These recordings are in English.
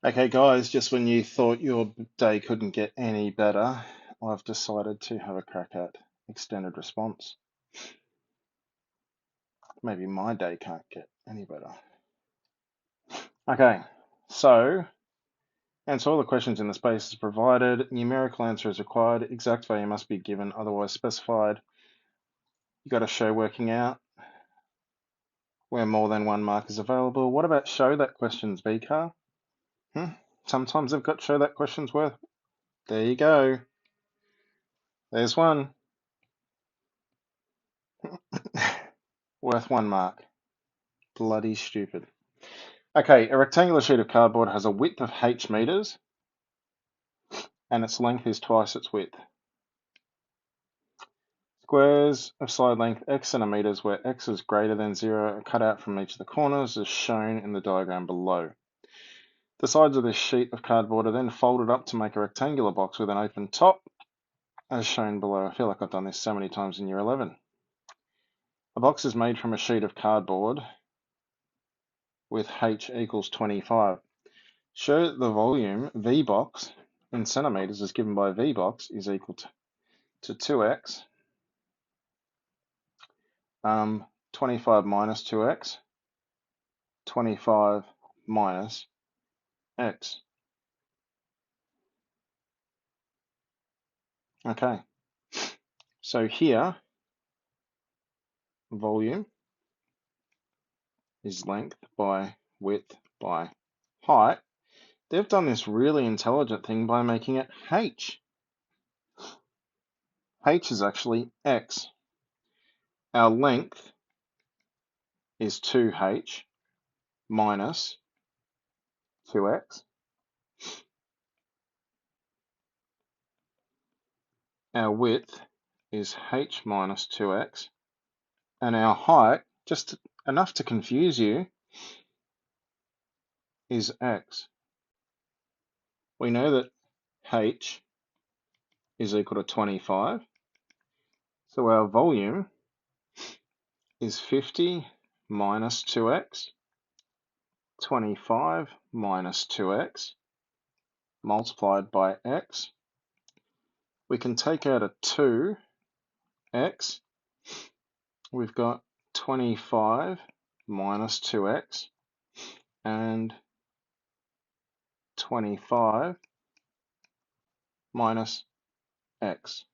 Okay, guys, just when you thought your day couldn't get any better, I've decided to have a crack at extended response. Maybe my day can't get any better. Okay, so answer all the questions in the spaces provided. Numerical answer is required. Exact value must be given, otherwise specified. You got to show working out where more than one mark is available. What about show that questions, VCAA? Sometimes they've got show that questions worth. There you go. There's one. Worth 1 mark. Bloody stupid. Okay, a rectangular sheet of cardboard has a width of h meters and its length is twice its width. Squares of side length x centimeters where x is greater than 0 are cut out from each of the corners as shown in the diagram below. The sides of this sheet of cardboard are then folded up to make a rectangular box with an open top as shown below. I feel like I've done this so many times in year 11. A box is made from a sheet of cardboard with h equals 25. Show that the volume V box in centimeters is given by V box is equal to 2x, 25 minus 2x, 25 minus x. Okay, so here volume is length by width by height. They've done this really intelligent thing by making it h. H is actually x. Our length is 2h minus 2x. Our width is h minus 2x. And our height, just enough to confuse you, is x. We know that h is equal to 25. So our volume is 50 minus 2x, 25 minus 2x, multiplied by x. We can take out a 2x. We've got 25 minus 2x and 25 minus x.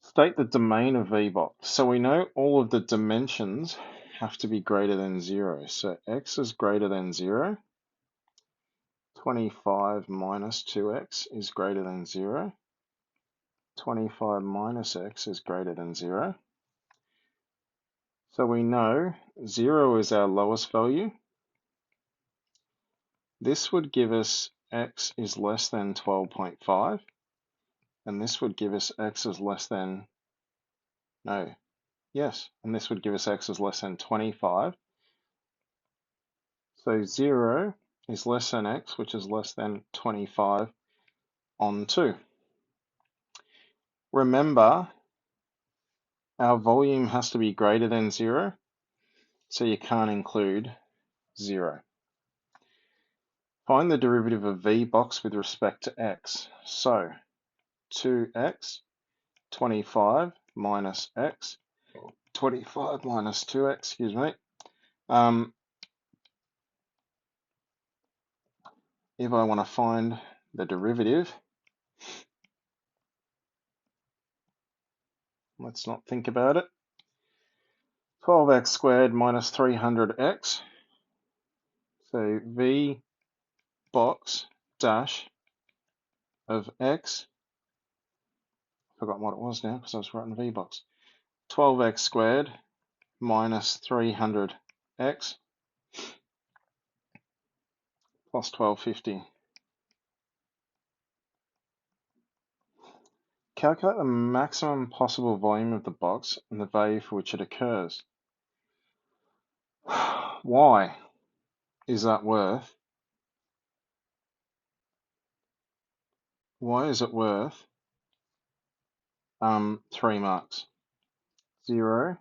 State the domain of VBox. So we know all of the dimensions have to be greater than 0. So x is greater than 0. 25 minus 2x is greater than 0. 25 minus x is greater than 0. So we know 0 is our lowest value. This would give us x is less than 12.5. And this would give us x is less than, no, yes, and this would give us x is less than 25. So 0 is less than x, which is less than 25 on 2. Remember, our volume has to be greater than 0, so you can't include 0. Find the derivative of V box with respect to x. So 2x, 25 minus x, 25 minus 2x, excuse me. If I want to find the derivative, let's not think about it. 12x squared minus 300x. So V box dash of x, forgot what it was now because I was writing V box, 12x squared minus 300x plus 1250. Calculate the maximum possible volume of the box and the value for which it occurs. Why is that worth? Why is it worth 3 marks? 0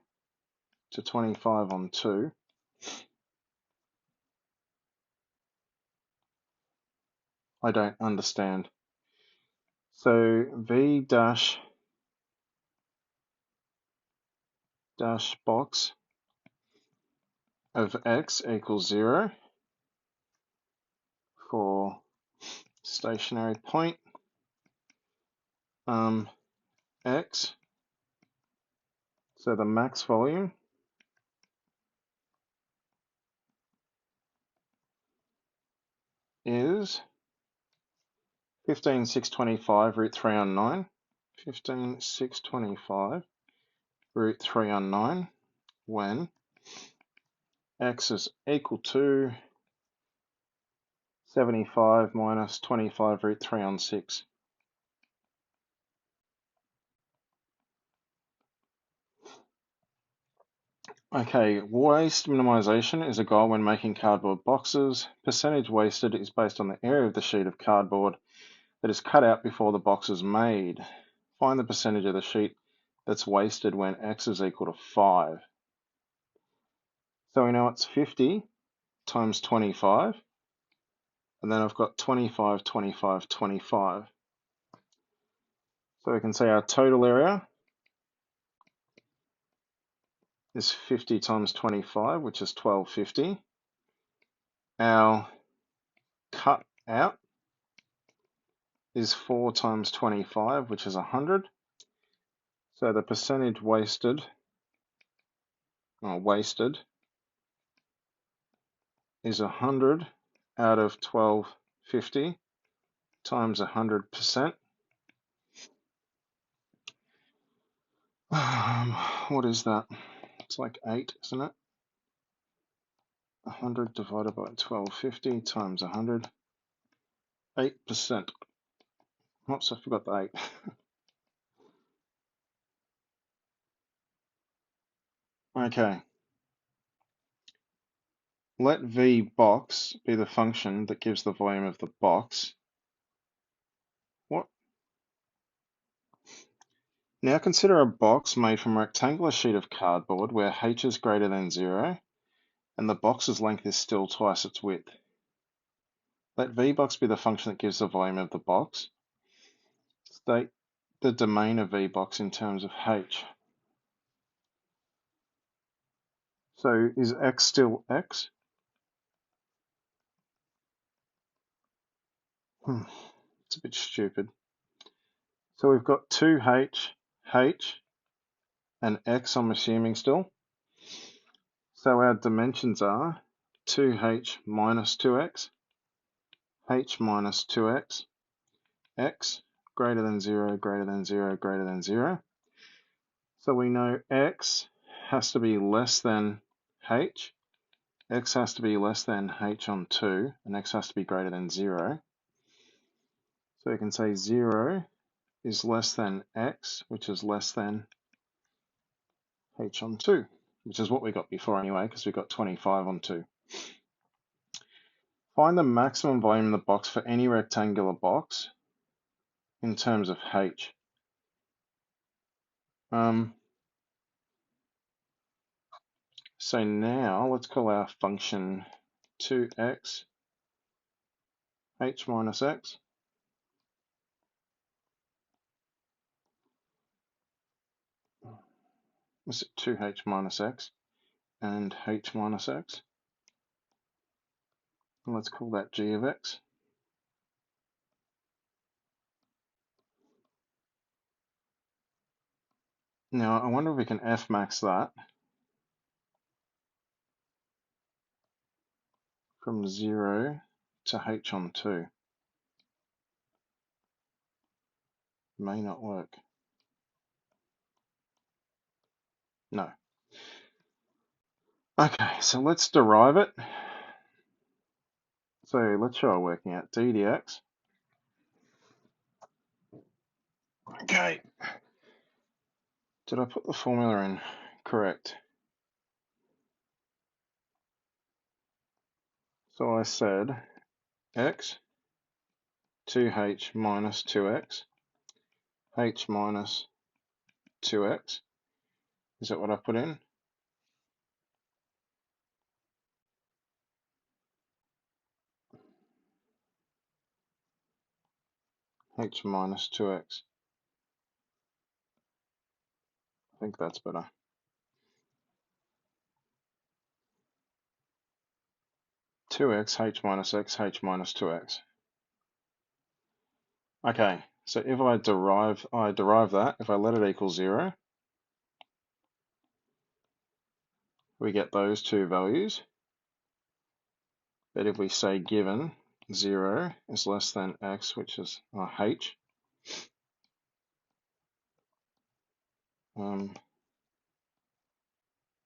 to 25 on 2. I don't understand. So V dash box of x equals 0 for stationary point x. So the max volume is 15,625 root 3 on 9. 15,625 root 3 on 9 when x is equal to 75 minus 25 root 3 on 6. Okay, waste minimization is a goal when making cardboard boxes. Percentage wasted is based on the area of the sheet of cardboard that is cut out before the box is made. Find the percentage of the sheet that's wasted when x is equal to 5. So we know it's 50 times 25, and then I've got 25, 25, 25. So we can say our total area is 50 times 25, which is 1250. Our cut out is 4 times 25, which is 100. So the percentage wasted is 100 out of 1250 times 100%. What is that? It's like 8, isn't it? 100 divided by 1250 times 100. 8%. Oops, I forgot the 8. Okay. Let V box be the function that gives the volume of the box. What? Now consider a box made from a rectangular sheet of cardboard where h is greater than 0 and the box's length is still twice its width. Let V box be the function that gives the volume of the box. State the domain of V box in terms of h. So is x still x? It's a bit stupid. So we've got 2h, h, and x I'm assuming still. So our dimensions are 2h minus 2x, h minus 2x, x greater than 0, greater than 0, greater than 0. So we know x has to be less than h, x has to be less than h on 2, and x has to be greater than 0. So we can say 0 is less than x, which is less than h on 2, which is what we got before anyway, because we got 25 on 2. Find the maximum volume in the box for any rectangular box in terms of h. So now let's call our function 2x h minus x. Is it 2h minus x and h minus x? And let's call that g of x. Now I wonder if we can f-max that from 0 to h on 2. May not work. No. Okay, so let's derive it. So let's try working out d dx. Okay. Did I put the formula in correct? So I said x, 2h minus 2x, h minus 2x. Is that what I put in? h minus 2x. I think that's better. Two x, h minus x, h minus 2x. Okay, so if I derive that, if I let it equal 0, we get those two values. But if we say given 0 is less than x, which is h,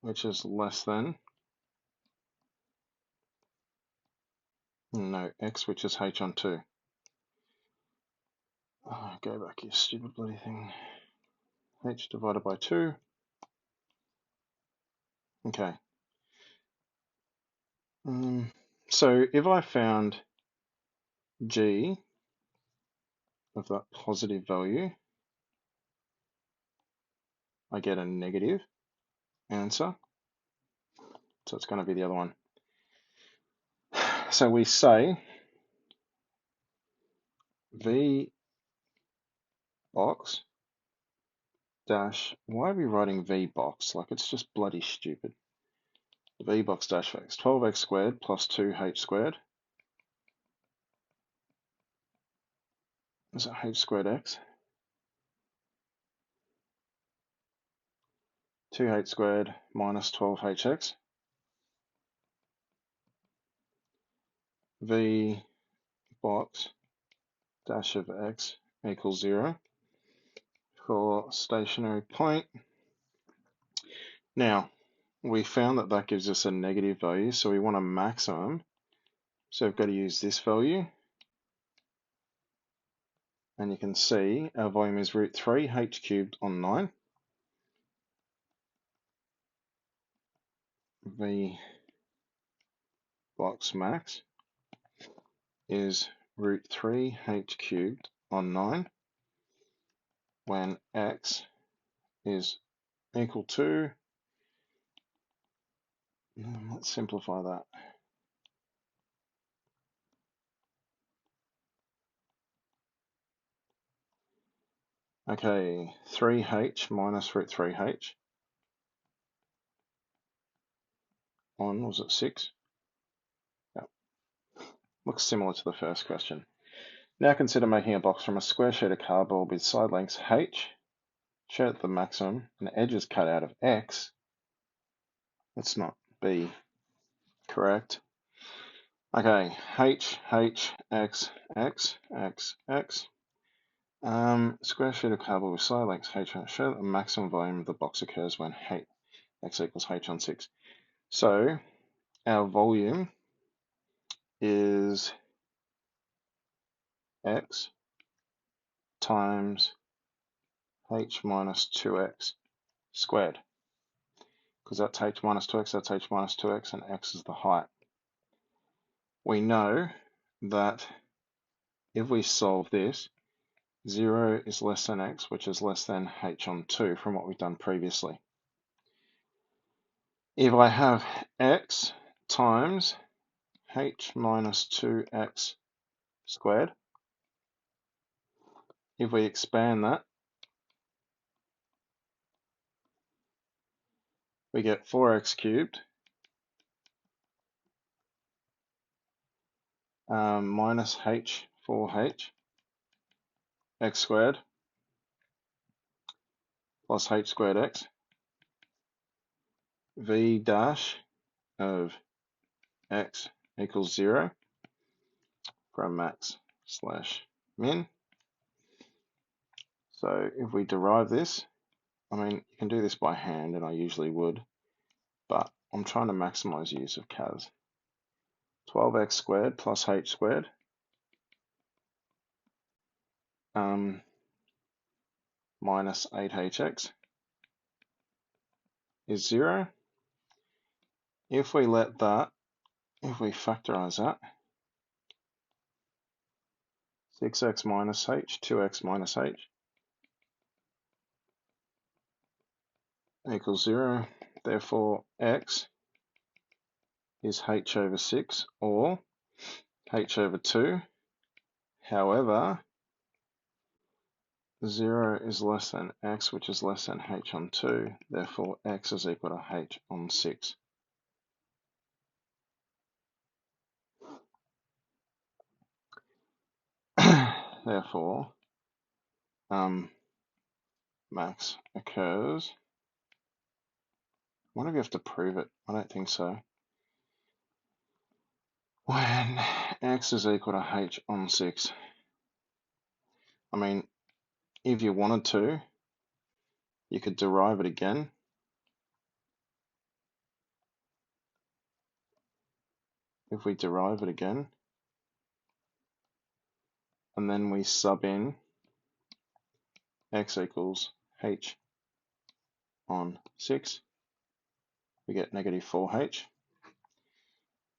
which is less than, no, x, which is h on 2. Go back, you stupid bloody thing. H divided by 2. Okay. So if I found g of that positive value, I get a negative answer. So it's going to be the other one. So we say V box dash, why are we writing V box? Like, it's just bloody stupid. V box dash x, 12x squared plus 2h squared. Is it h squared x? 2h squared minus 12hx. V box dash of x equals 0 for stationary point. Now, we found that that gives us a negative value, so we want a maximum. So we've got to use this value. And you can see our volume is root 3 h cubed on 9. V box max is root 3 h cubed on 9 when x is equal to, let's simplify that. Okay, 3h minus root 3h on, was it 6? Yep. Looks similar to the first question. Now consider making a box from a square sheet of cardboard with side lengths h, show that the maximum, and edges cut out of x. Let's not be correct. Okay, h, x, x, x, x. Square sheet of cardboard with side lengths h, show that the maximum volume of the box occurs when x equals h on 6. So our volume is x times h minus 2x squared. Because that's h minus 2x, that's h minus 2x, and x is the height. We know that if we solve this, 0 is less than x, which is less than h on 2 from what we've done previously. If I have x times h minus 2x squared, if we expand that, we get 4x cubed minus h 4h x squared plus h squared x, v dash of x equals 0 from max slash min. So if we derive this, I mean, you can do this by hand, and I usually would, but I'm trying to maximize use of CAS. 12x squared plus h squared minus 8hx is 0. If we let that, if we factorize that, 6x minus h, 2x minus h equals 0. Therefore, x is h over 6 or h over 2. However, 0 is less than x, which is less than h on 2, therefore x is equal to h on 6. Therefore, max occurs. I wonder if you have to prove it. I don't think so. When x is equal to h on 6. I mean, if you wanted to, you could derive it again. If we derive it again, and then we sub in x equals h on 6, we get negative 4h.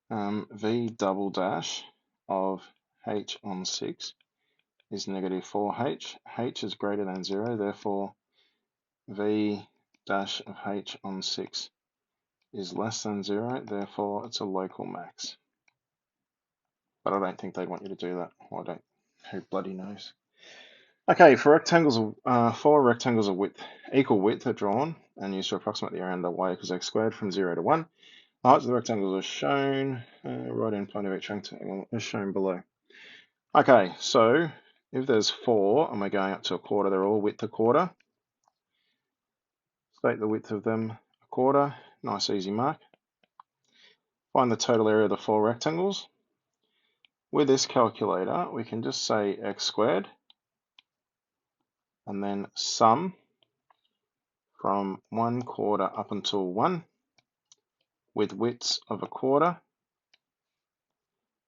V double dash of h on 6 is negative 4h. H is greater than 0, therefore V dash of h on 6 is less than 0, therefore it's a local max. But I don't think they'd want you to do that. Or I don't. Who bloody knows? Okay, for rectangles, 4 rectangles of equal width are drawn and used to approximate the area under y equals x squared from 0 to 1. The heights of the rectangles are shown. Right end point of each rectangle is shown below. Okay, so if there's 4 and we're going up to a quarter, they're all width a quarter. State the width of them a quarter. Nice easy mark. Find the total area of the 4 rectangles. With this calculator, we can just say x squared and then sum from 1 quarter up until 1 with widths of a quarter,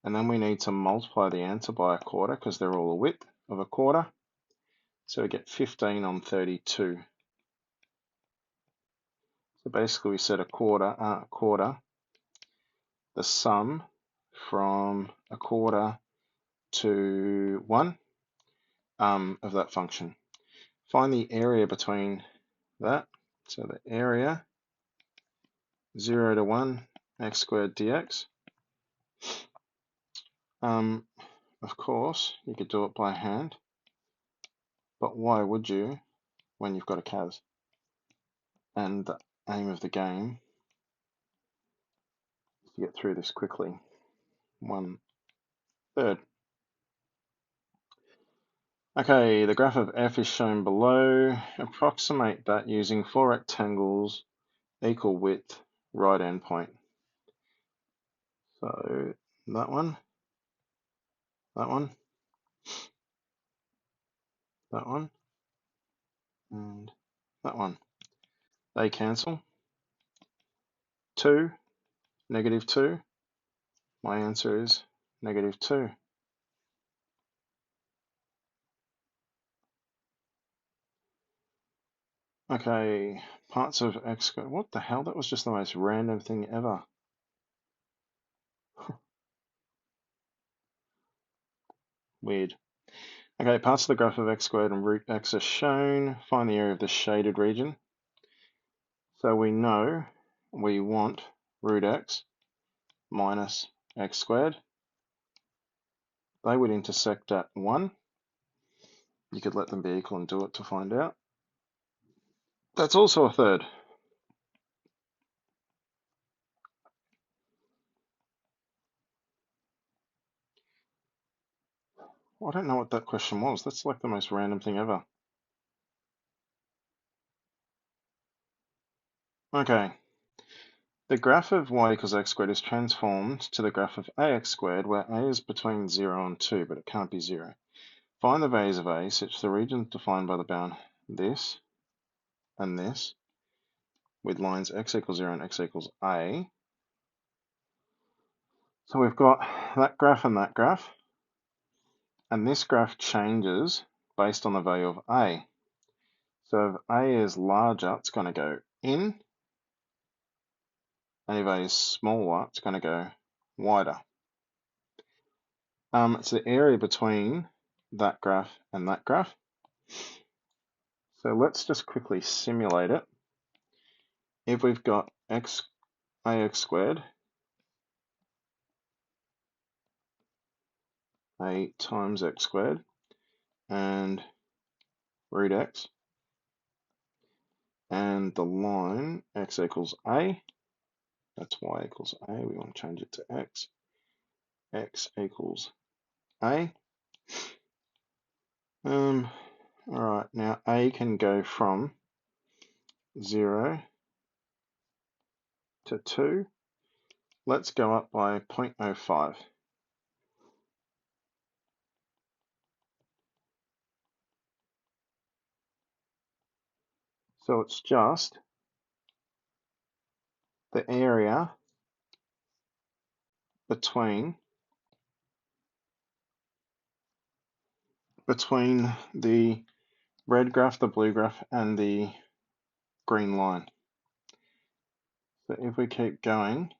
and then we need to multiply the answer by a quarter because they're all a width of a quarter, so we get 15 on 32. So basically we said a quarter, the sum from a quarter to 1 of that function. Find the area between that, so the area 0 to 1 x squared dx. Of course, you could do it by hand, but why would you when you've got a CAS? And the aim of the game is to get through this quickly. 1/3. Okay, the graph of f is shown below. Approximate that using 4 rectangles, equal width, right endpoint. So that one, that one, that one, and that one. They cancel. 2, negative 2. My answer is negative 2. Okay, parts of x squared. What the hell? That was just the most random thing ever. Weird. Okay, parts of the graph of x squared and root x are shown. Find the area of the shaded region. So we know we want root x minus x squared. They would intersect at 1. You could let them be equal and do it to find out. That's also a third. I don't know what that question was. That's like the most random thing ever. Okay. The graph of y equals x squared is transformed to the graph of ax squared, where a is between 0 and 2, but it can't be 0. Find the values of a such the region defined by the bound this and this, with lines x equals 0 and x equals a. So we've got that graph and that graph, and this graph changes based on the value of a. So if a is larger, it's going to go in, and if a is smaller, it's going to go wider. It's the area between that graph and that graph. So let's just quickly simulate it. If we've got ax squared, a times x squared, and root x, and the line x equals a, that's y equals a, we want to change it to x equals a. Alright, now a can go from 0 to 2. Let's go up by 0.05. So it's just the area between the red graph, the blue graph, and the green line. So if we keep going,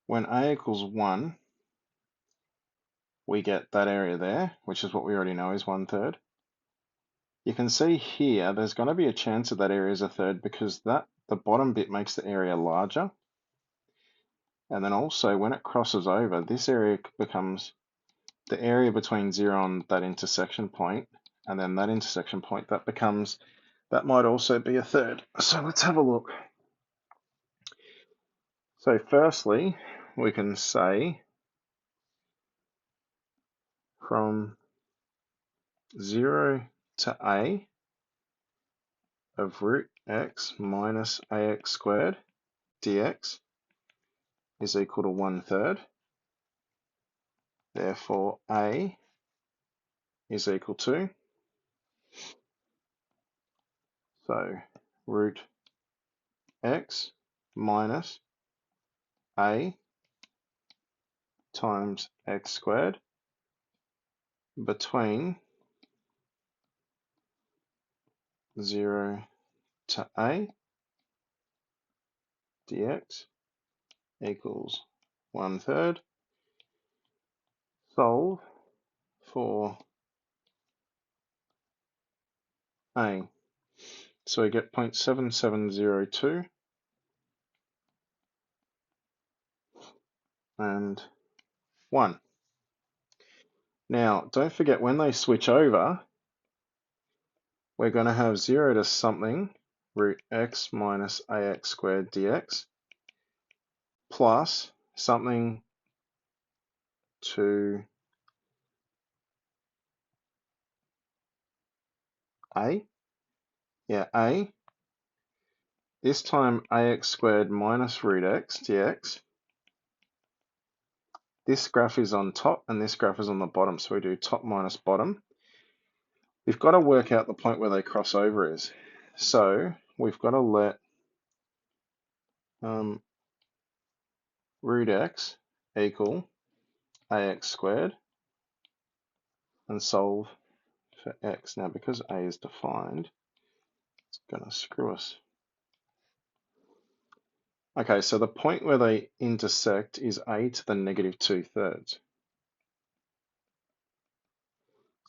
when a equals 1, we get that area there, which is what we already know is 1/3. You can see here there's going to be a chance that area is 1/3 because the bottom bit makes the area larger. And then also when it crosses over, this area becomes the area between 0 and that intersection point, and then that intersection point, that might also be 1/3. So let's have a look. So firstly, we can say from 0 to a of root x minus ax squared dx is equal to 1/3. Therefore, a is equal to, so root x minus a times x squared between 0 to a dx equals 1/3. Solve for a. So we get 0.7702 and 1. Now, don't forget when they switch over, we're going to have 0 to something, root x minus ax squared dx, plus something to a. Yeah, a. This time ax squared minus root x dx. This graph is on top and this graph is on the bottom, so we do top minus bottom. We've got to work out the point where they cross over is. So we've got to let root x equal ax squared and solve for x. Now because a is defined, it's going to screw us. Okay, so the point where they intersect is a to the negative 2/3.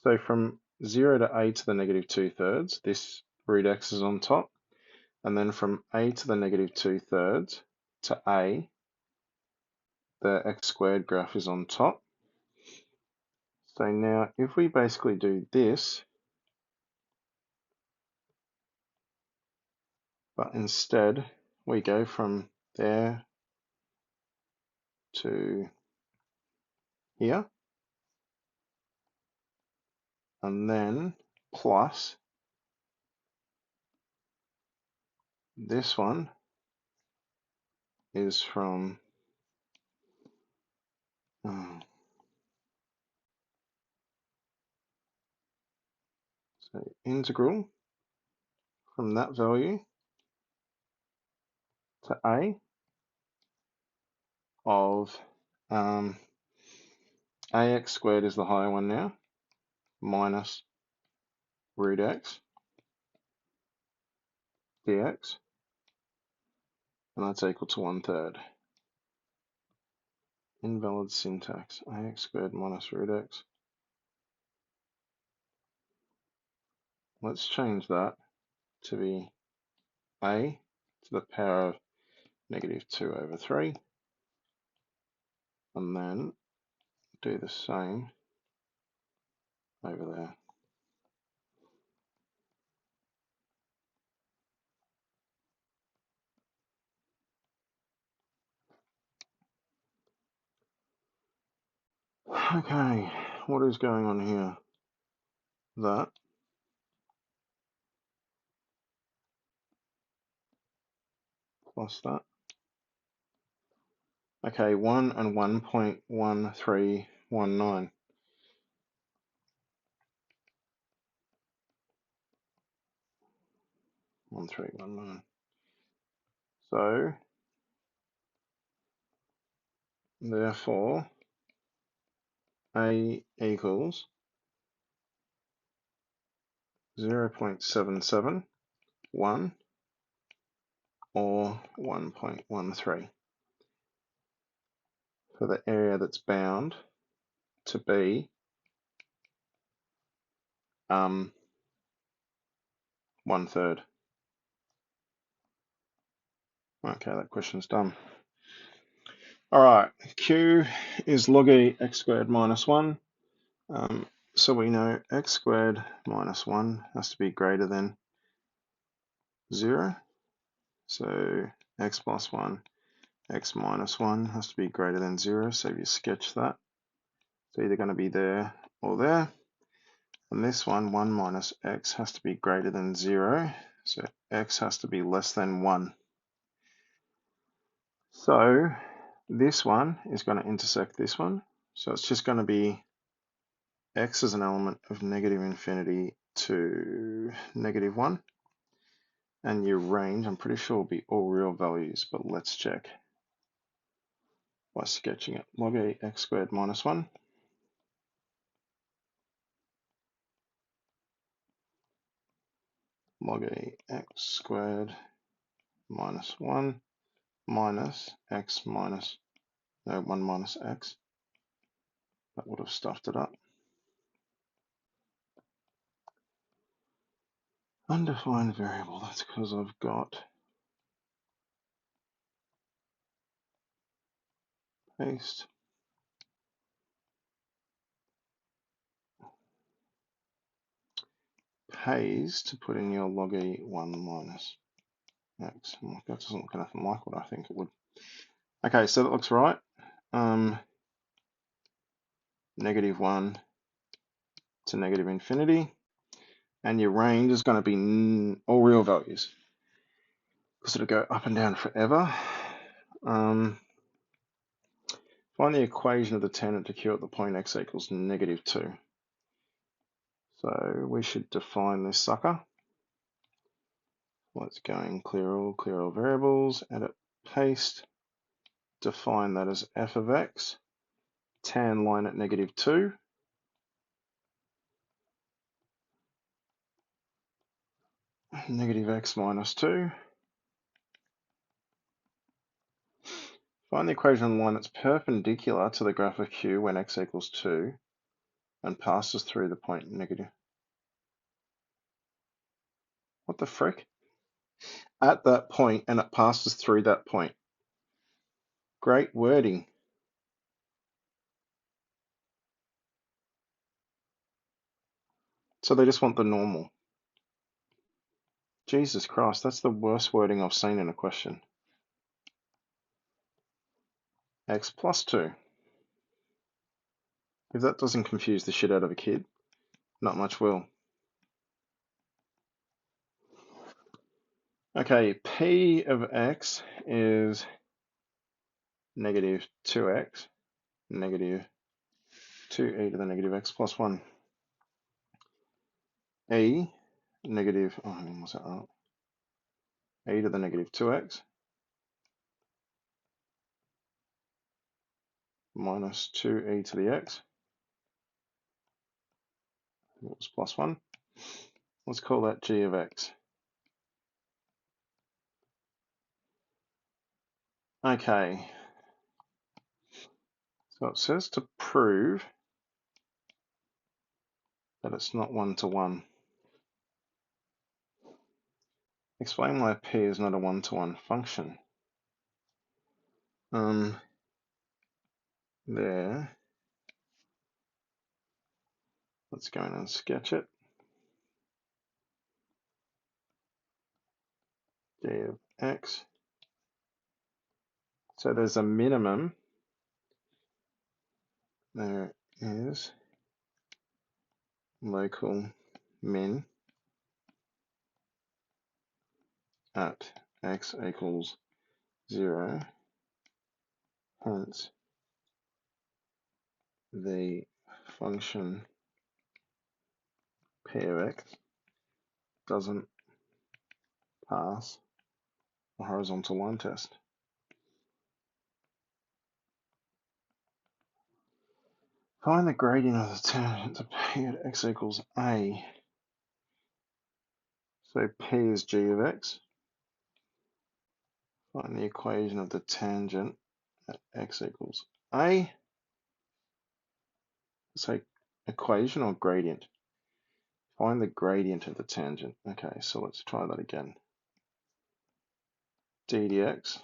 So from 0 to a to the negative 2/3, this root x is on top. And then from a to the negative 2/3 to a, the x squared graph is on top. So now if we basically do this, but instead we go from there to here, and then plus this one is from so integral from that value to a of ax squared is the higher one now, minus root x dx, and that's equal to 1/3. Invalid syntax, ax squared minus root x. Let's change that to be a to the power of negative 2/3, and then do the same over there. Okay, what is going on here? That plus that. Okay, 1 and 1.1319. 1319. So, therefore, A equals 0.771 or 1.13 for the area that's bound to be 1/3. Okay, that question's done. All right, Q is log E x squared minus 1. So we know x squared minus 1 has to be greater than 0. So x plus 1, x minus 1 has to be greater than 0. So if you sketch that, it's either going to be there or there. And this one, 1 minus x, has to be greater than 0. So x has to be less than 1. So this one is going to intersect this one. So it's just going to be x as an element of negative infinity to negative 1. And your range, I'm pretty sure, will be all real values, but let's check by sketching it. Log A x squared minus 1. Log A x squared minus 1 minus x minus, no, 1 minus x. That would have stuffed it up. Undefined variable, that's because I've got paste. Pays to put in your log E 1 minus x. That doesn't look anything like what I think it would. Okay, so that looks right. Negative 1 to negative infinity. And your range is going to be all real values, because it'll go up and down forever. Find the equation of the tangent to Q at the point x equals negative 2. So we should define this sucker. Let's go and clear all variables, edit, paste, define that as f of x, tan line at negative 2. Negative x minus 2. Find the equation on the line that's perpendicular to the graph of Q when x equals 2 and passes through the point negative. What the frick? At that point, and it passes through that point. Great wording. So they just want the normal. Jesus Christ, that's the worst wording I've seen in a question. X plus 2. If that doesn't confuse the shit out of a kid, not much will. Okay, P of x is negative 2x, negative 2e to the negative x plus 1. E, negative, what's that right? E to the negative 2x minus 2e to the x. It was plus 1. Let's call that g of x. Okay, so it says to prove that it's not 1-to-1. Explain why p is not a 1-to-1 function. There. Let's go in and sketch it. G of x. So there's a minimum. There is local min at x equals 0. Hence, the function p of x doesn't pass the horizontal line test. Find the gradient of the tangent to p at x equals a. So p is g of x. Find the equation of the tangent at x equals a. So equation or gradient? Find the gradient of the tangent. Okay, so let's try that again. d dx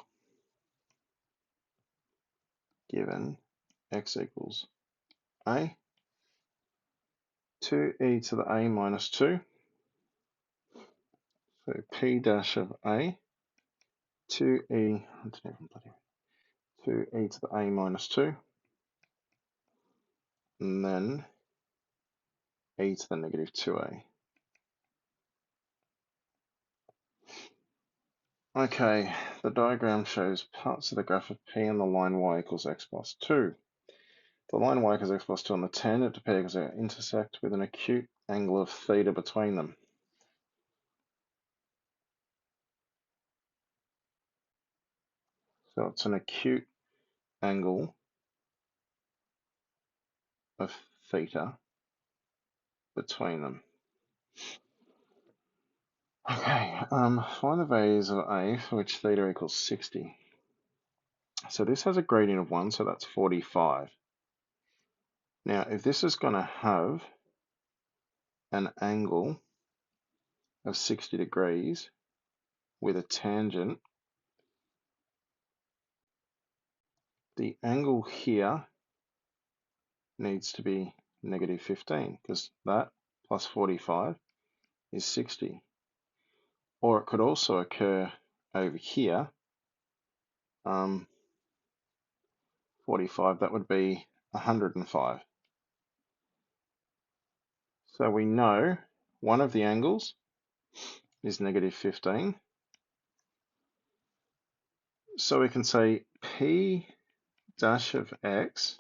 given x equals a. 2e to the a minus 2. So p dash of a. 2e to the a minus 2. And then e to the negative 2a. Okay, the diagram shows parts of the graph of p and the line y equals x plus 2. The line y equals x plus 2 on the tangent to p equals a intersect with an acute angle of theta between them. So it's an acute angle of theta between them. Okay, find the values of a for which theta equals 60. So this has a gradient of 1, so that's 45. Now, if this is going to have an angle of 60 degrees with a tangent, the angle here needs to be negative 15, because that plus 45 is 60. Or it could also occur over here, 45, that would be 105. So we know one of the angles is negative 15. So we can say P dash of x,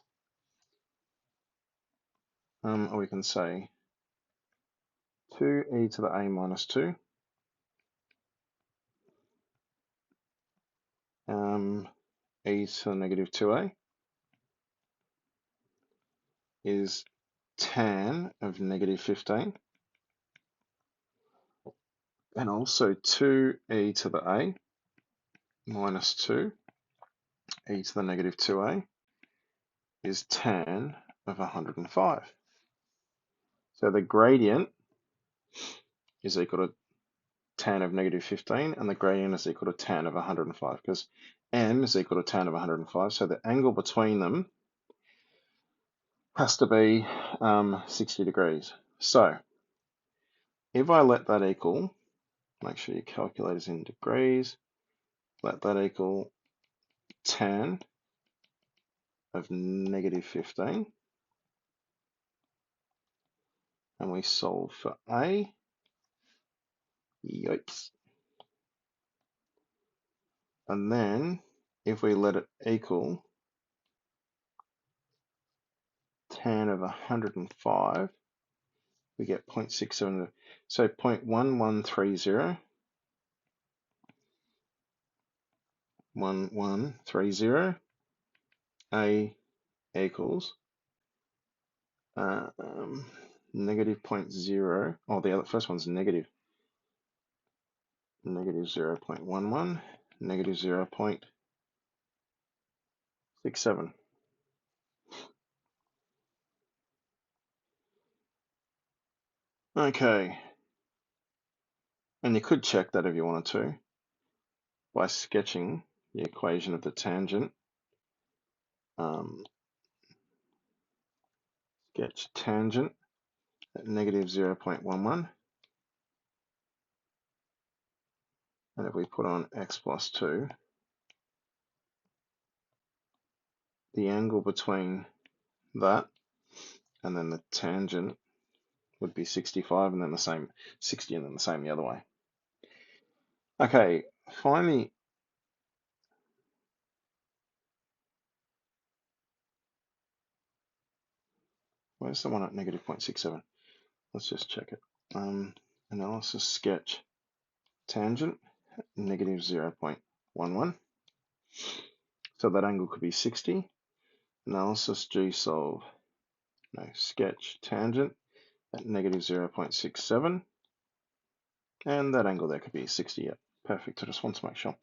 or we can say 2e to the a minus 2, e to the negative 2a is tan of negative 15, and also 2e to the a minus 2, e to the negative 2a is tan of 105. So the gradient is equal to tan of negative 15, and the gradient is equal to tan of 105, because m is equal to tan of 105, so the angle between them has to be 60 degrees. So if I let that equal, make sure your calculator's in degrees, let that equal tan of negative 15, and we solve for a. Yikes. And then if we let it equal tan of 105, we get 0.67. So 0.1130, 1130, a equals negative 0.0. Oh, the first one's negative 0.11, negative 0.67. Okay, and you could check that if you wanted to by sketching the equation of the tangent. Sketch tangent at negative 0.11. And if we put on x plus 2, the angle between that and then the tangent would be 65, and then the same 60, and then the same the other way. Okay, finally, where's the one at negative 0.67? Let's just check it. Analysis sketch tangent, negative 0.11. So that angle could be 60. Analysis G solve, no, sketch tangent at negative 0.67. And that angle there could be 60. Yep, perfect. I just want to make sure.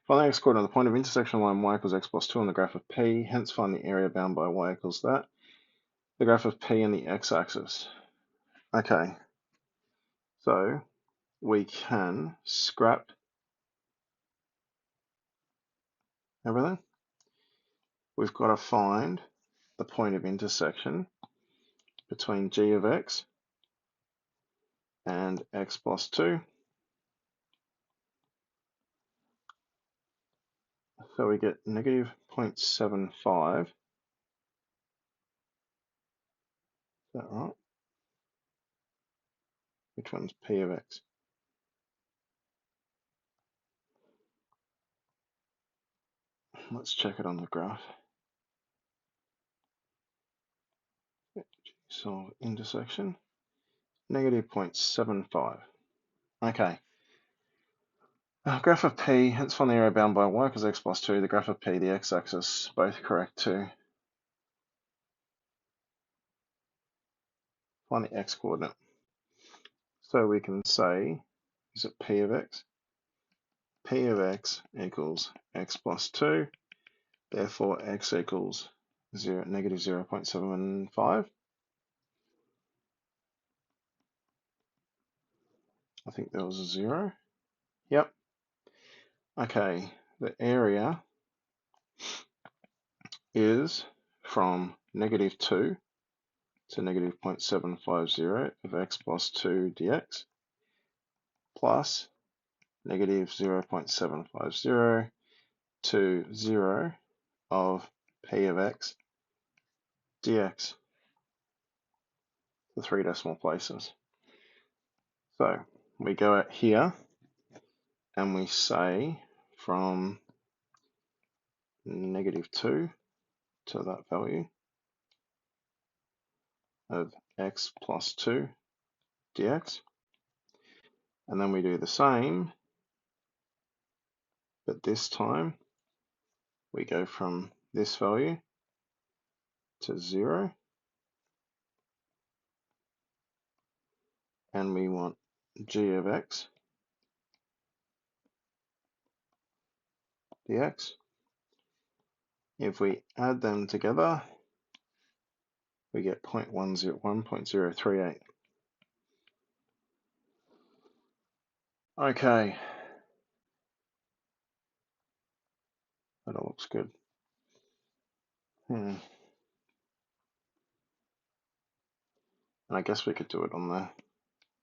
Find the x coordinate on the point of intersection line y equals x plus 2 on the graph of P. Hence find the area bound by y equals that. The graph of P and the x-axis. Okay, so we can scrap everything. We've got to find the point of intersection between g of x and x plus 2. So we get negative 0.75. Is that right? Which one's p of x? Let's check it on the graph. Solve intersection. Negative 0.75. Okay. Graph of P, hence find the area bound by y equals x plus 2. The graph of P, the x-axis, both correct too. Find the x coordinate. So we can say, is it P of x? P of x equals x plus 2. Therefore, x equals negative 0.75. I think there was a 0. Yep. Okay, the area is from negative 2 to negative 0.750 of x plus 2 dx plus negative 0.750 to 0 of p of x dx, the 3 decimal places. So we go out here and we say from negative 2 to that value of x plus 2 dx, and then we do the same, but this time we go from this value to 0, and we want g of x dx. If we add them together, we get 0.101.038. Okay, that all looks good. And I guess we could do it on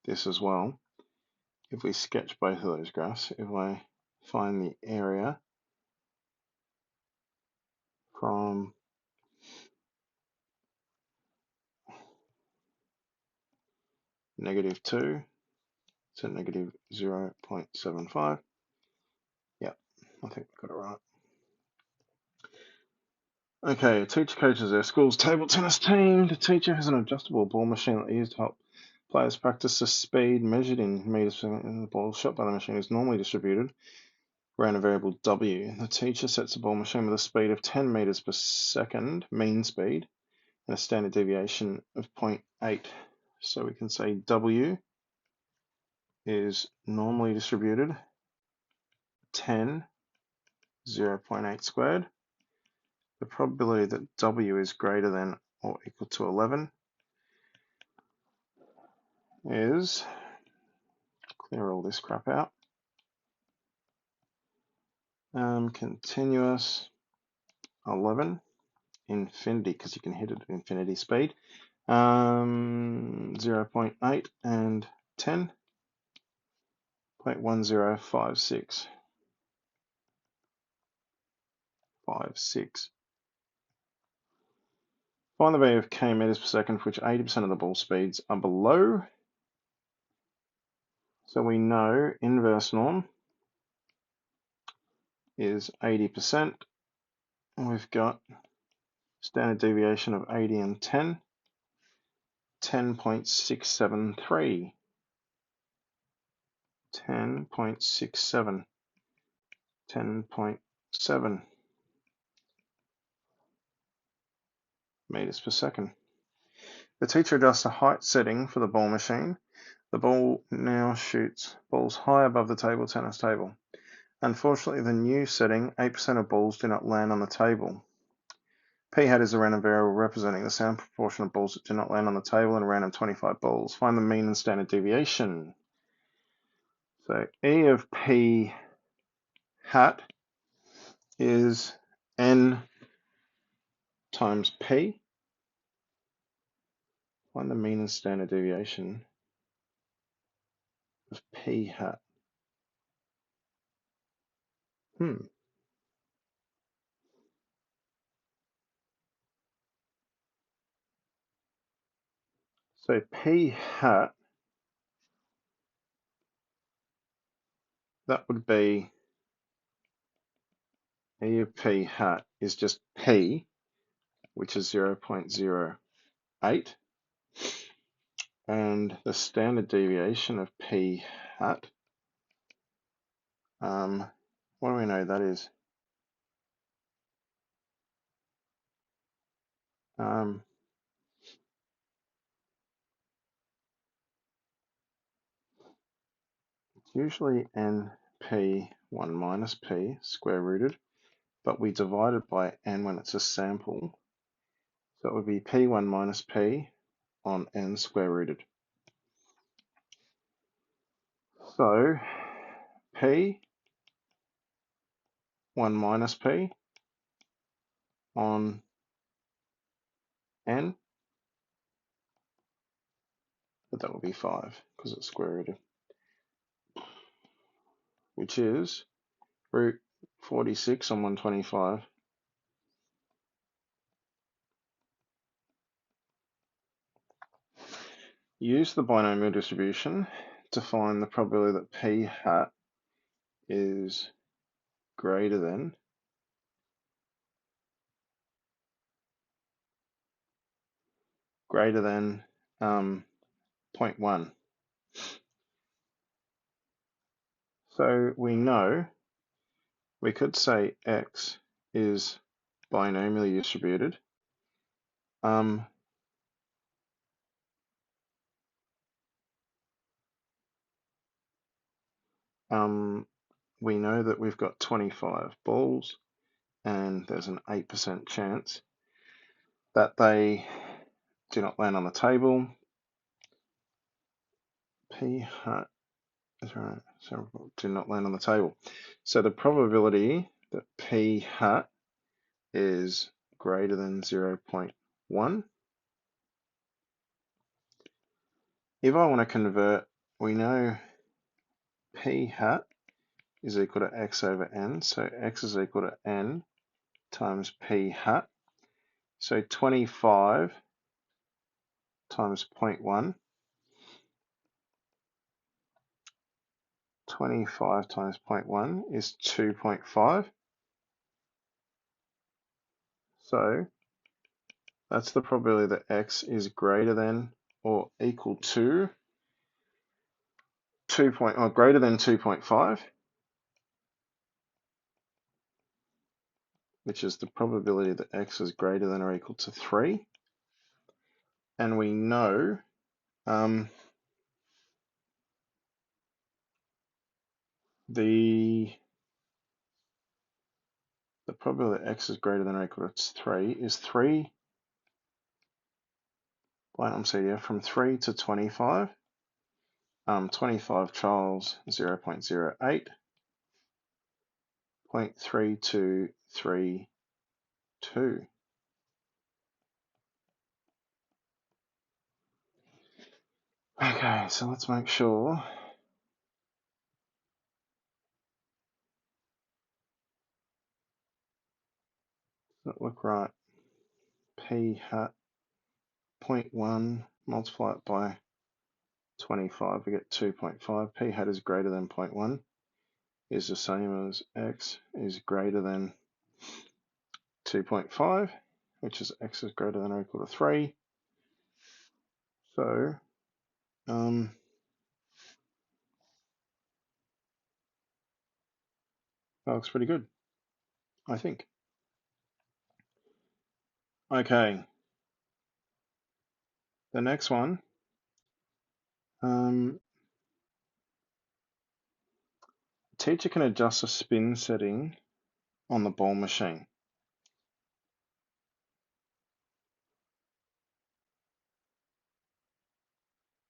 this as well. If we sketch both of those graphs, if I find the area from negative 2 to negative 0.75, yep, I think we got it right. Okay, a teacher coaches their school's table tennis team. The teacher has an adjustable ball machine that they use to help players practice the speed measured in meters per minute. The ball shot by the machine is normally distributed around a variable w. The teacher sets the ball machine with a speed of 10 meters per second, mean speed, and a standard deviation of 0.8. So we can say w is normally distributed 10, 0.8 squared. The probability that w is greater than or equal to 11 is, clear all this crap out, continuous 11, infinity, because you can hit it at infinity speed, 0.8 and 10.1056. Find the value of k meters per second for which 80% of the ball speeds are below. So we know inverse norm is 80%. And we've got standard deviation of 80 and 10, 10.673. 10.67. 10.7 meters per second. The teacher adjusts the height setting for the ball machine. The ball now shoots balls high above the table tennis table. Unfortunately, the new setting, 8% of balls do not land on the table. P hat is a random variable representing the sound proportion of balls that do not land on the table in a random 25 balls. Find the mean and standard deviation. So E of P hat is N times P. Find the mean and standard deviation of P hat. So P hat, that would be E of P hat is just P, which is 0.08. And the standard deviation of P hat, what do we know that is? It's usually NP1 minus P square rooted, but we divide it by N when it's a sample. So it would be P1 minus P on N square rooted. So P1 minus P on N, but that would be 5 because it's square rooted, which is root 46 on 125. Use the binomial distribution to find the probability that P hat is greater than greater than 0.1. So we know we could say X is binomially distributed. We know that we've got 25 balls and there's an 8% chance that they do not land on the table. P hat is right, so do not land on the table. So the probability that P hat is greater than 0.1. If I want to convert, we know P hat is equal to X over N, so X is equal to N times P hat. So 25 times 0.1, 25 times 0.1 is 2.5. So that's the probability that X is greater than or equal to greater than 2.5, which is the probability that X is greater than or equal to 3. And we know the probability that X is greater than or equal to 3 is 3 from 3 to 25. 25 trials 0.08, 0.3232. Okay, so let's make sure that look right. P hat 0.1, multiply it by 25, we get 2.5. P hat is greater than 0.1 is the same as x is greater than 2.5, which is x is greater than or equal to 3. So that looks pretty good, I think. Okay, the next one, teacher can adjust the spin setting on the ball machine.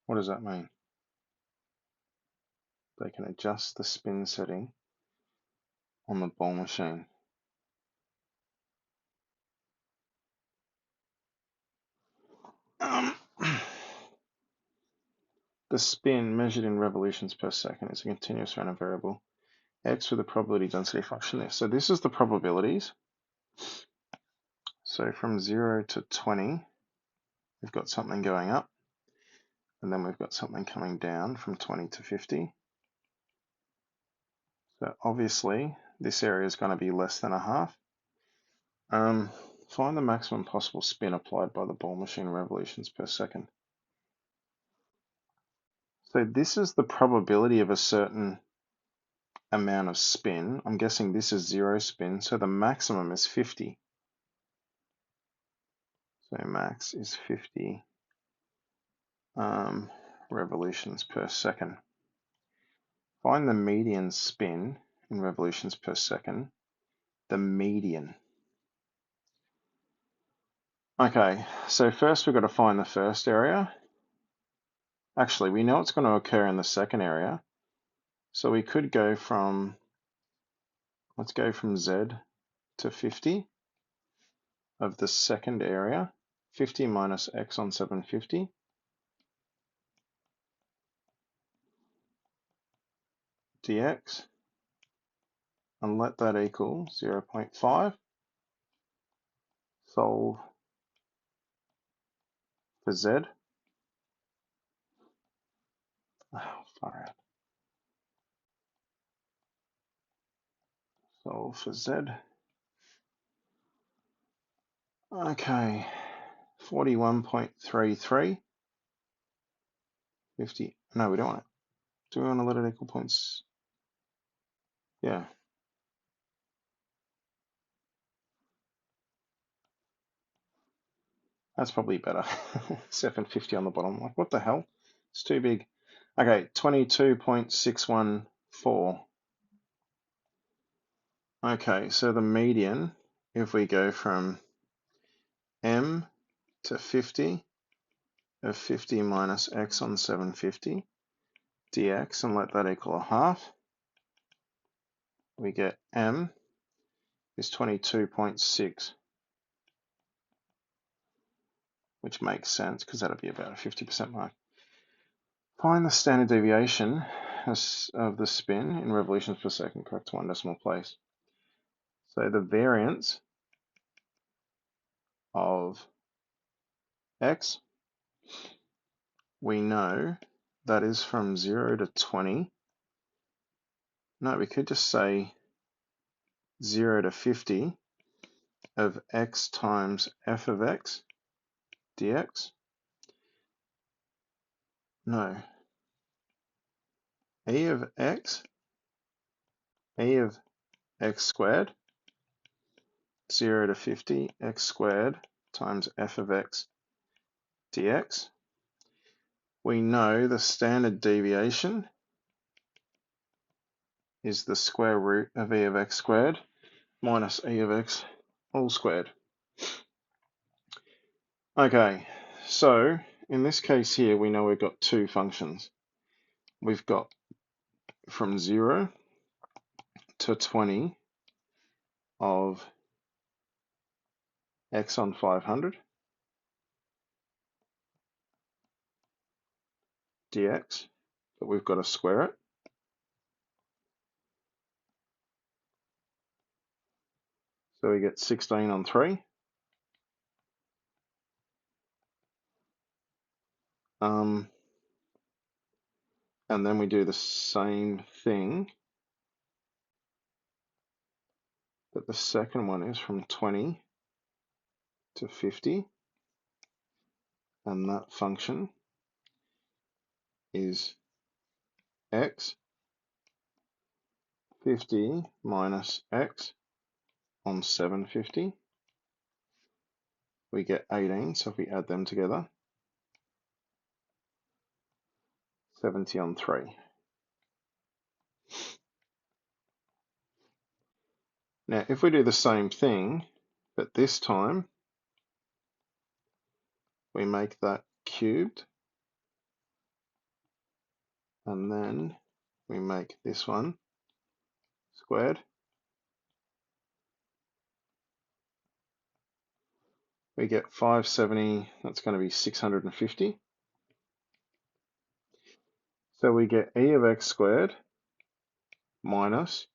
What does that mean? They can adjust the spin setting on the ball machine. The spin measured in revolutions per second is a continuous random variable. X with a probability density function there. So this is the probabilities. So from 0 to 20, we've got something going up, and then we've got something coming down from 20 to 50. So obviously, this area is going to be less than a half. Find the maximum possible spin applied by the ball machine revolutions per second. So this is the probability of a certain amount of spin. I'm guessing this is 0 spin, so the maximum is 50. So max is 50 revolutions per second. Find the median spin in revolutions per second. The median. Okay, so first we've got to find the first area. Actually, we know it's going to occur in the second area. So we could go from, let's go from Z to 50 of the second area. 50 minus x on 750. Dx. And let that equal 0.5. Solve for Z. Oh, far out. Solve for Z. Okay, 41.33. 50. No, we don't want it. Do we want to let it equal points? Yeah. That's probably better. 750 on the bottom. Like, what the hell? It's too big. Okay, 22.614. Okay, so the median, if we go from m to 50 of 50 minus x on 750 dx and let that equal a half, we get m is 22.6, which makes sense because that'll be about a 50% mark. Find the standard deviation of the spin in revolutions per second, correct to one decimal place. So the variance of x, we know that is from 0 to 20. No, we could just say 0 to 50 of x times f of x dx. No. E of x squared, 0 to 50 x squared times f of x dx. We know the standard deviation is the square root of e of x squared minus e of x all squared. Okay, so in this case here, we know we've got two functions. We've got from 0 to 20 of x on 500. 50x, but we've got to square it. So we get 16 on 3. And then we do the same thing, but the second one is from 20 to 50, and that function is x, 50 minus x on 750. We get 18, so if we add them together, 70 on 3. Now, if we do the same thing, but this time we make that cubed, and then we make this one squared, we get 570, that's going to be 650. So we get e of x squared minus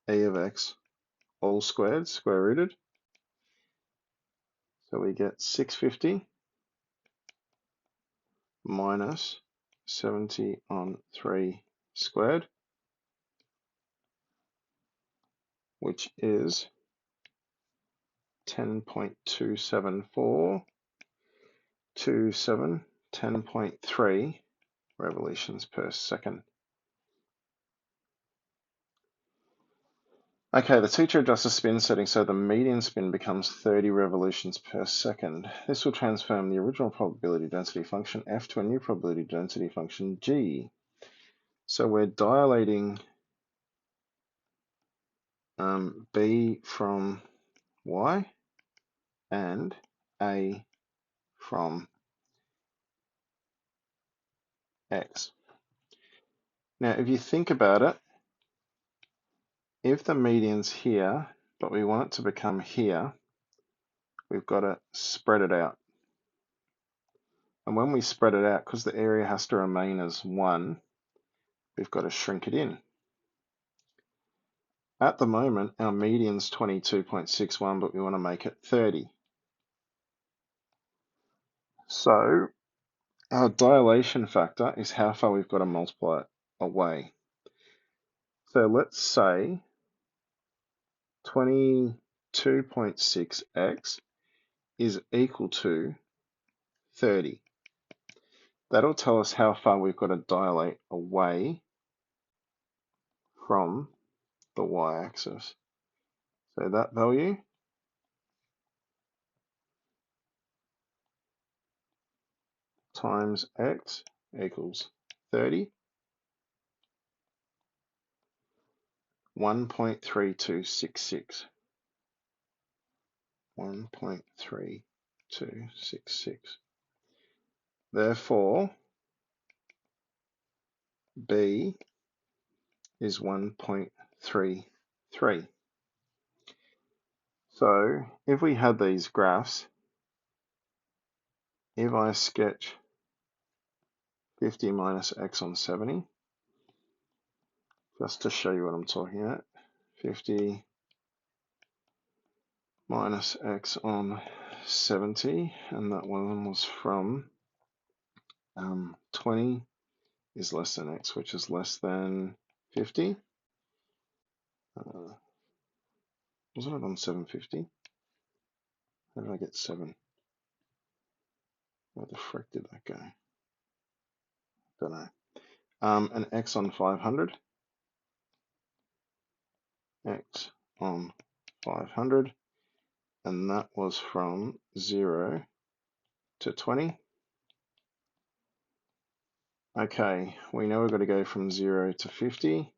e of x all squared, square rooted. So we get 650 minus 70 on 3 squared, which is 10.27427, 10.3 revolutions per second. Okay, the teacher adjusts the spin setting so the median spin becomes 30 revolutions per second. This will transform the original probability density function f to a new probability density function g. So we're dilating b from y and a from x. Now, if you think about it, if the median's here, but we want it to become here, we've got to spread it out. And when we spread it out, because the area has to remain as 1, we've got to shrink it in. At the moment, our median's 22.61, but we want to make it 30. So our dilation factor is how far we've got to multiply it away. So let's say 22.6x is equal to 30. That'll tell us how far we've got to dilate away from the y-axis. So that value times x equals 30, 1.3266. 1.3266. Therefore, B is 1.33. So if we had these graphs, if I sketch 50 minus x on 70, just to show you what I'm talking about, 50 minus x on 70, and that one was from 20 is less than x, which is less than 50. Wasn't it on 750? How did I get 7? Where the frick did that go? Don't know. And x on 500. X on 500. And that was from 0 to 20. Okay, we know we've got to go from 0 to 50.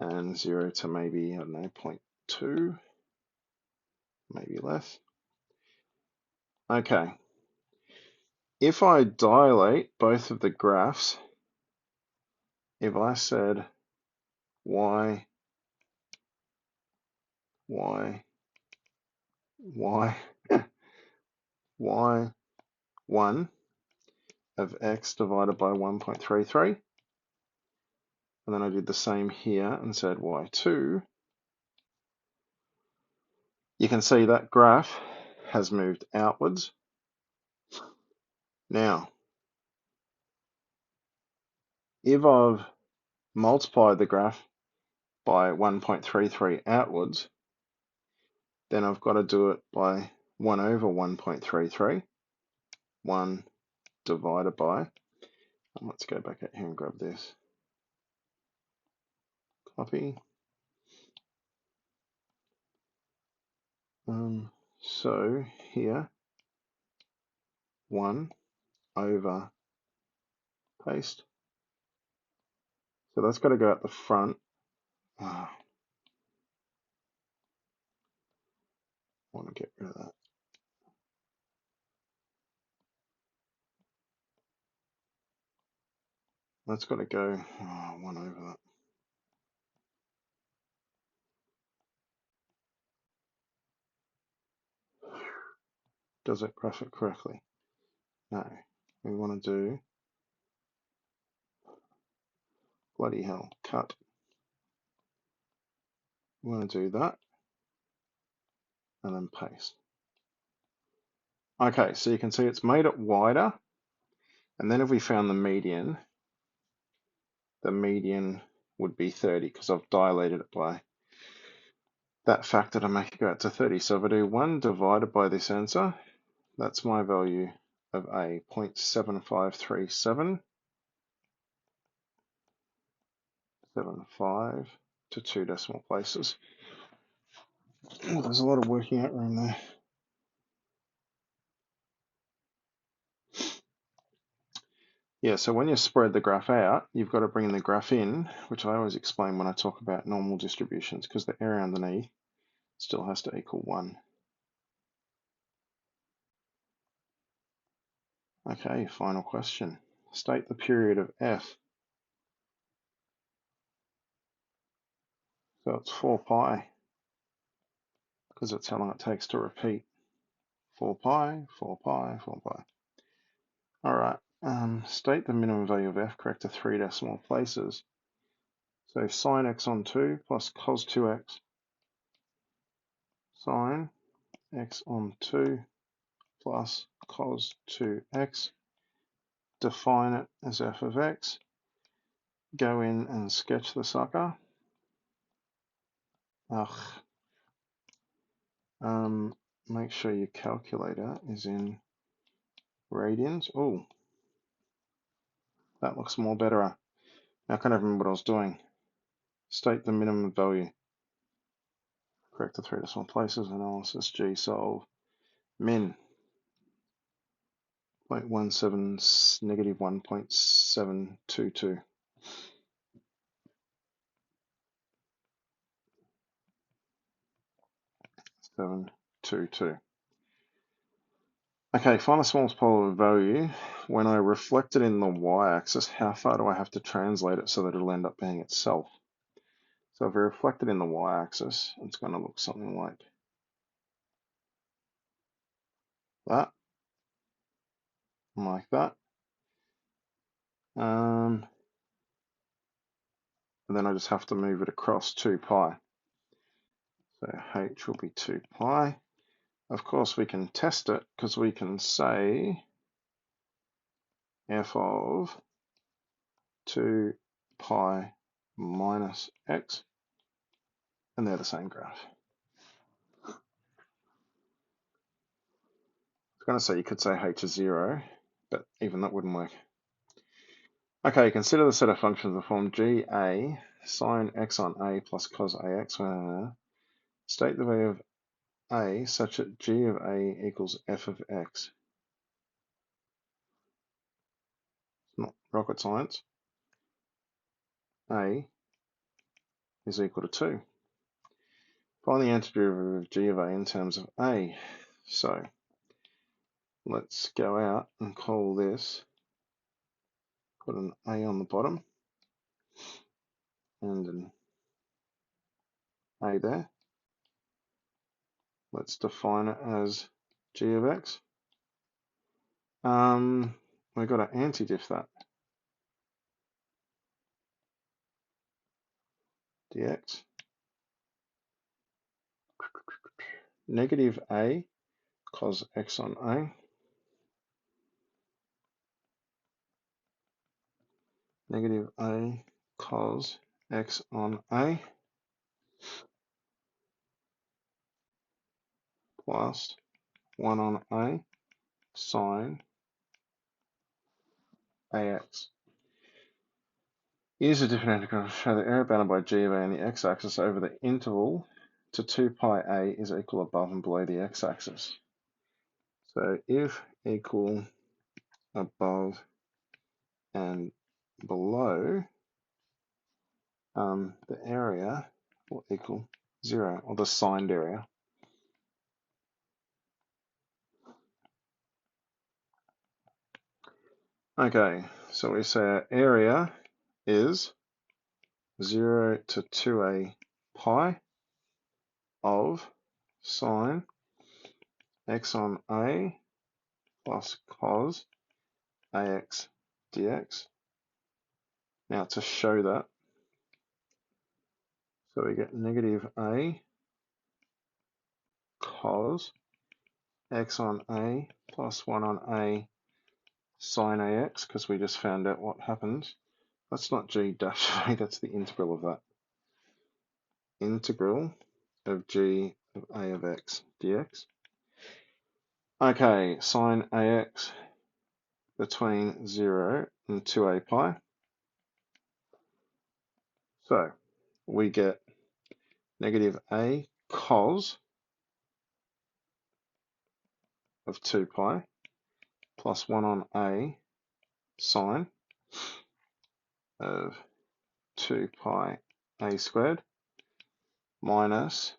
And 0 to maybe, I don't know, 0.2. Maybe less. Okay. If I dilate both of the graphs, if I said y, y, y, y1 of x divided by 1.33. And then I did the same here and said y2. You can see that graph has moved outwards. Now, if I've multiplied the graph by 1.33 outwards, then I've got to do it by 1 over 1.33. 1 divided by, let's go back out here and grab this. Copy. So here, 1 over paste. So that's got to go out the front. I want to get rid of that. That's got to go 1 over that. Does it graph it correctly? No. We want to do, bloody hell, cut. We want to do that and then paste. Okay, so you can see it's made it wider. And then if we found the median would be 30 because I've dilated it by that factor to make it go out to 30. So if I do 1 divided by this answer, that's my value of A, 0.7537, 75 to 2 decimal places. Oh, there's a lot of working out room there. Yeah, so when you spread the graph out, you've got to bring the graph in, which I always explain when I talk about normal distributions, because the area underneath still has to equal 1. Okay, final question. State the period of f. So it's 4 pi, because that's how long it takes to repeat. 4 pi, 4 pi, 4 pi. All right, state the minimum value of f correct to 3 decimal places. So sine x on 2 plus cos 2x, sine x on 2 plus cos 2x, define it as f of x, go in and sketch the sucker. Make sure your calculator is in radians. Oh, that looks more better. Now I can't remember what I was doing. State the minimum value. Correct to 3 decimal places. Analysis G solve. Min 0.17 negative 1.722. Okay, find the smallest polar value. When I reflect it in the y-axis, how far do I have to translate it so that it'll end up being itself? So if I reflect it in the y-axis, it's going to look something like that. Like that. And then I just have to move it across 2 pi. So h will be 2 pi. Of course, we can test it because we can say f of 2 pi minus x, and they're the same graph. I was going to say you could say h is 0, but even that wouldn't work. Okay, consider the set of functions of form GA sine x on A plus cos AX. State the value of A such that G of A equals f of x. It's not rocket science. A is equal to 2. Find the antiderivative of G of A in terms of A. So let's go out and call this, put an A on the bottom and an A there. Let's define it as G of X. we've got to antidiff that. Dx. Negative a cos x on a. Negative a cos x on a plus 1 on a sine ax. Use a different integral to show the area bounded by g of a on the x-axis over the interval to 2 pi a is equal above and below the x-axis. So if equal above and below, the area will equal 0, or the signed area. Okay, so we say our area is 0 to 2a pi of sine x on a plus cos ax dx. Now to show that, so we get negative a cos x on a plus 1 on a sine ax, because we just found out what happens. That's not g dash a, that's the integral of that. Integral of g of a of x dx. Okay, sine ax between 0 and 2a pi. So we get negative a cos of 2 pi plus 1 on a sine of 2 pi a squared minus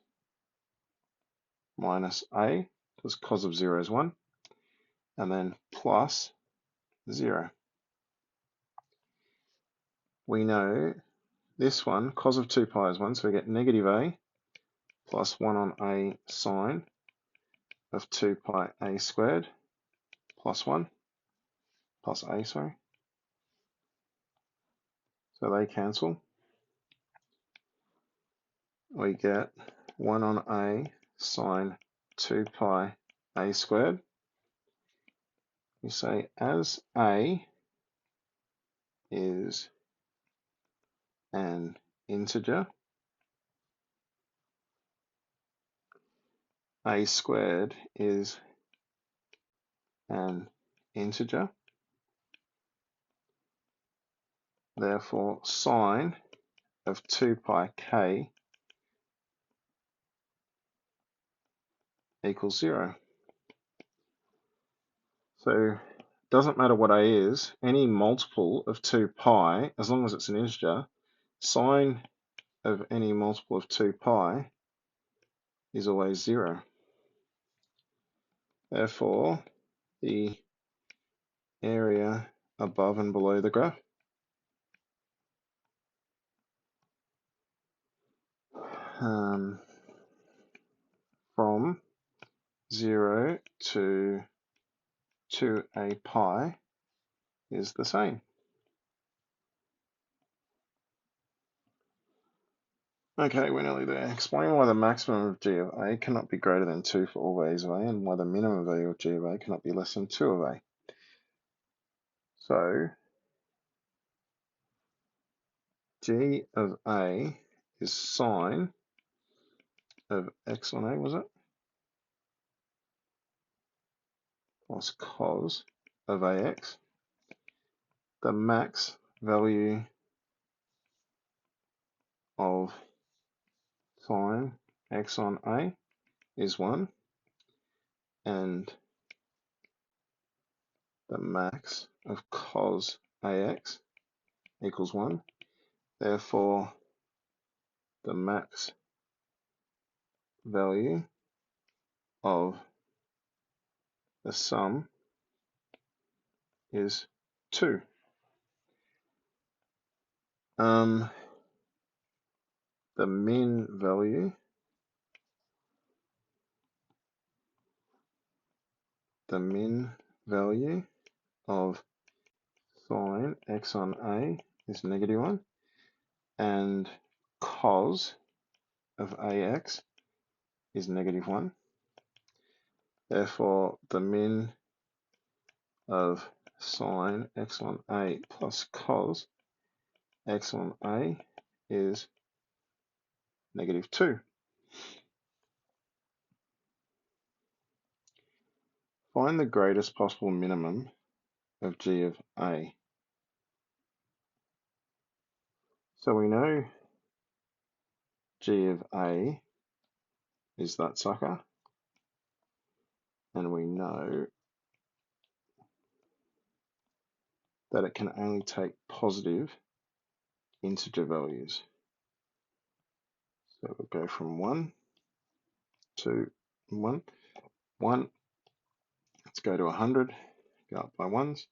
a, because cos of 0 is 1, and then plus 0. We know this one, cos of 2 pi is 1, so we get negative a plus 1 on a sine of 2 pi a squared plus 1, plus a, sorry. So they cancel. We get 1 on a sine 2 pi a squared. We say as a is an integer, a squared is an integer, therefore sine of 2 pi k equals 0. So it doesn't matter what a is, any multiple of 2 pi, as long as it's an integer, sine of any multiple of 2 pi is always 0. Therefore, the area above and below the graph from 0 to 2a pi is the same. Okay, we're nearly there. Explain why the maximum of g of a cannot be greater than 2 for all values of a, and why the minimum value of g of a cannot be less than 2 of a. So, g of a is sine of x on a, was it? Plus cos of ax. The max value of sine x on a is 1, and the max of cos ax equals 1. Therefore, the max value of the sum is 2. The min value of sine x on A is -1, and cos of AX is -1. Therefore, the min of sine x on A plus cos x on A is -2. Find the greatest possible minimum of g of A. So we know g of A is that sucker, and we know that it can only take positive integer values. So we'll go from 1 to 1, 1, let's go to 100, go up by ones.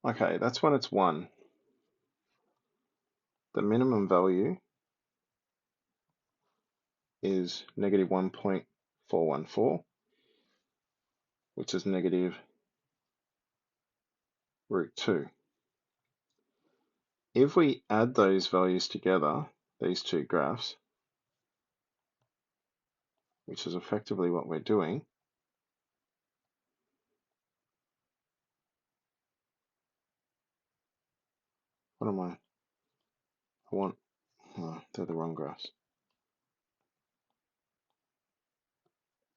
Okay, that's when it's 1. The minimum value is -1.414, which is -√2. If we add those values together, these two graphs, which is effectively what we're doing, what am I want, oh, they're the wrong graphs.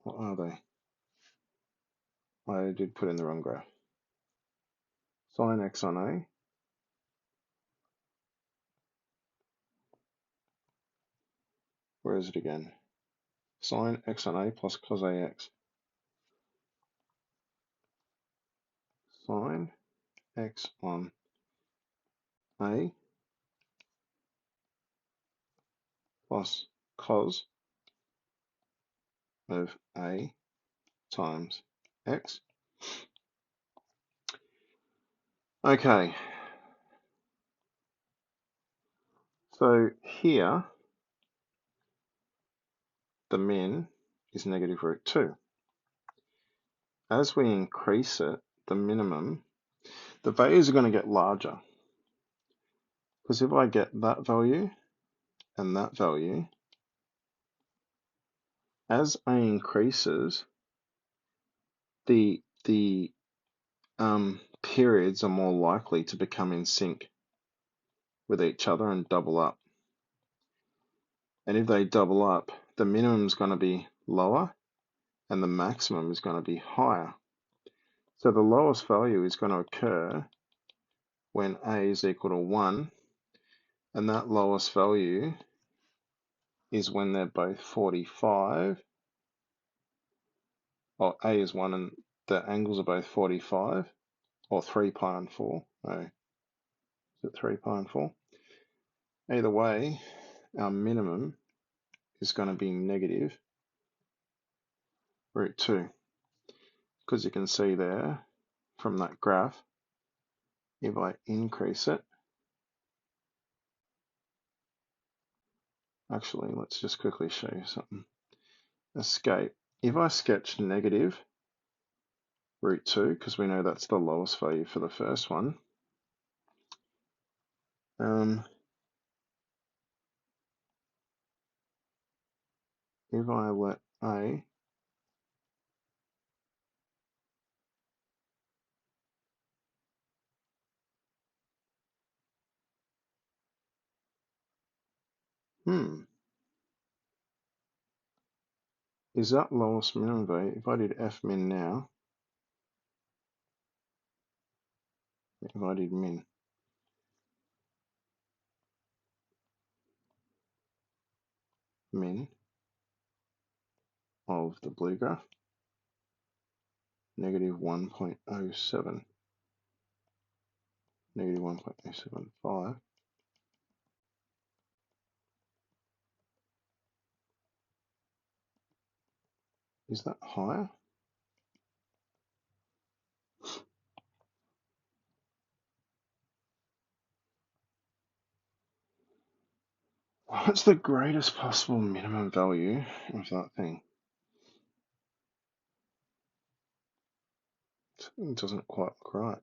What are they? I did put in the wrong graph. Sine x on A where is it again? Sine x on A plus cos AX. Sine x on A plus cos of A times x. Okay, so here the min is -√2. As we increase it, the minimum, the values are going to get larger. Because if I get that value and that value, as A increases, the periods are more likely to become in sync with each other and double up. And if they double up, the minimum is going to be lower and the maximum is going to be higher. So the lowest value is going to occur when A is equal to 1, and that lowest value is when they're both 45, or A is 1 and the angles are both 45, or 3 pi and 4. No, is it 3 pi and 4? Either way, our minimum is going to be -√2. Because you can see there from that graph, if I increase it, actually, let's just quickly show you something. Escape. If I sketch -√2, because we know that's the lowest value for the first one, if I let A is that lowest minimum value? If I did F min now, if I did min of the blue graph, -1.07, -1.075, is that higher? What's the greatest possible minimum value of that thing? It doesn't quite look right.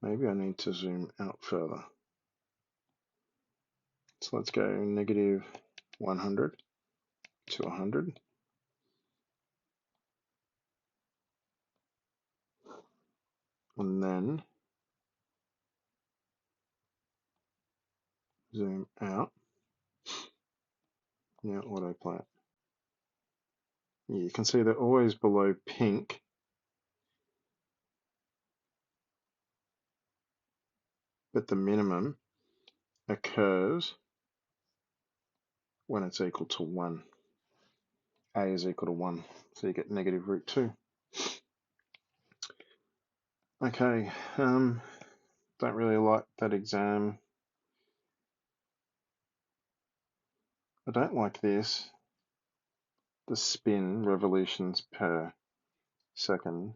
Maybe I need to zoom out further. So let's go negative 100 to 100. And then zoom out. Now autoplay it. Yeah, you can see they're always below pink. But the minimum occurs when it's equal to 1. A is equal to 1. So you get negative root 2. Okay, don't really like that exam. I don't like this. The spin revolutions per second.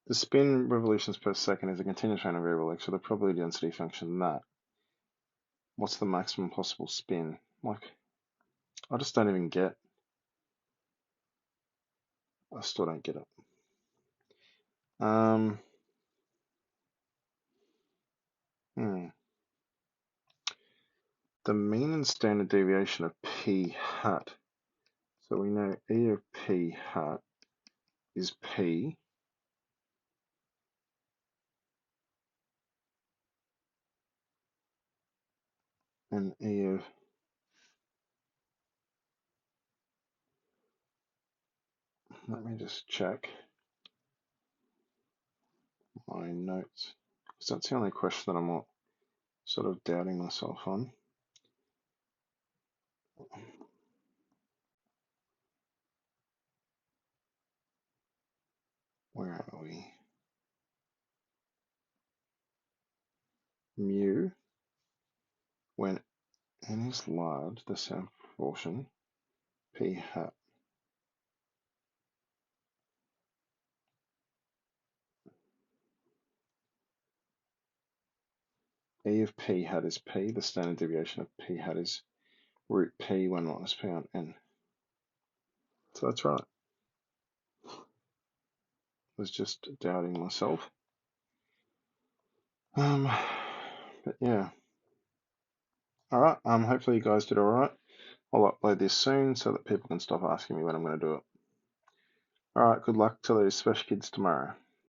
The spin revolutions per second is a continuous random variable x with a probability density function that. What's the maximum possible spin? Like, I just don't even get. I still don't get it. The mean and standard deviation of p hat. So we know E of p hat is p. And E of let me just check my notes, because that's the only question that I'm sort of doubting myself on. Where are we? Mu, when n is large, the sample proportion, p hat. E of p hat is p, the standard deviation of p hat is root p 1 minus p on n. So that's right. I was just doubting myself. But yeah. Alright, hopefully you guys did alright. I'll upload this soon so that people can stop asking me when I'm going to do it. Alright, good luck to those special kids tomorrow.